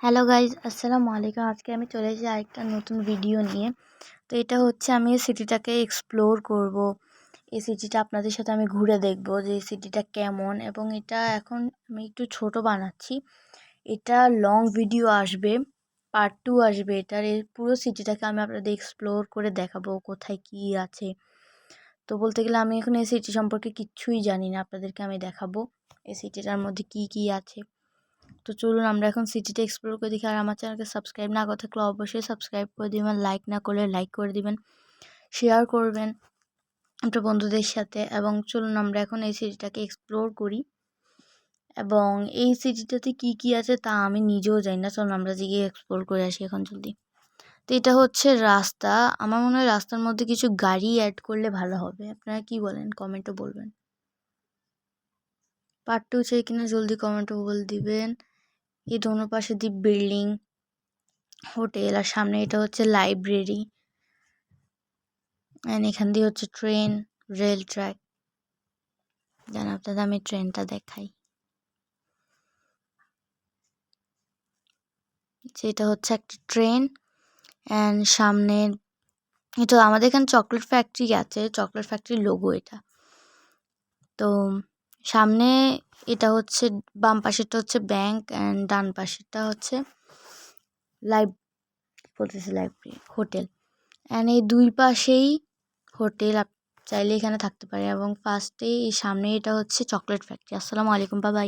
Hello guys, আসসালামু আলাইকুম। আজকে আমি চলে এসেছি আরেকটা নতুন ভিডিও নিয়ে। তো এটা হচ্ছে আমি এই সিটিটাকে এক্সপ্লোর করব। এই সিটিটা আপনাদের সাথে আমি ঘুরে দেখব যে এই সিটিটা কেমন, এবং এটা এখন আমি একটু ছোট বানাচ্ছি। এটা লং ভিডিও আসবে, পার্ট 2 আসবে এটার। এই পুরো সিটিটাকে আমি আপনাদের এক্সপ্লোর করে দেখাবো কোথায় কি আছে। তো বলতে গেলে আমি এখন এই সিটি সম্পর্কে কিচ্ছুই জানি না, আপনাদেরকে আমি দেখাবো এই সিটিটার মধ্যে কি কি আছে। তো চলুন আমরা এখন সিটিটা এক্সপ্লোর করে দেখি। আর আমার চ্যানেলকে সাবস্ক্রাইব না করে থাকলে অবশ্যই সাবস্ক্রাইব করে দিবেন, লাইক না করলে লাইক করে দিবেন, শেয়ার করবেন আপনার বন্ধুদের সাথে। এবং চলুন আমরা এখন এই সিটিটাকে এক্সপ্লোর করি, এবং এই সিটিটাতে কি কি আছে তা আমি নিজেও জানি না। চলুন আমরা গিয়ে এক্সপ্লোর করে আসি এখন জলদি। তো এটা হচ্ছে রাস্তা। আমার মনে হয় রাস্তার মধ্যে কিছু গাড়ি অ্যাড করলে ভালো হবে। আপনারা কি বলেন, কমেন্টে বলবেন। পার্ট 2 চাই কিনা জলদি কমেন্টে বলে দিবেন। এই দোনো পাশে দিয়ে বিল্ডিং, হোটেল, আর সামনে এটা হচ্ছে লাইব্রেরি, অ্যান্ড এখান দিয়ে হচ্ছে ট্রেন, রেল ট্র্যাক। যেন আপনাদের আমি ট্রেনটা দেখাই। যেটা হচ্ছে একটা ট্রেন, অ্যান্ড সামনে এটা আমাদের এখানে চকলেট ফ্যাক্টরি আছে, চকলেট ফ্যাক্টরির লোগো এটা। তো সামনে এটা হচ্ছে বাম পাশেরটা হচ্ছে ব্যাংক, অ্যান্ড ডান পাশেরটা হচ্ছে লাইব্রেরি হোটেল। অ্যান্ড এই দুই পাশেই হোটেল, চাইলে এখানে থাকতে পারে। এবং ফার্স্টে এই সামনে এটা হচ্ছে চকলেট ফ্যাক্টরি। আসসালামু আলাইকুম, বাই বাই।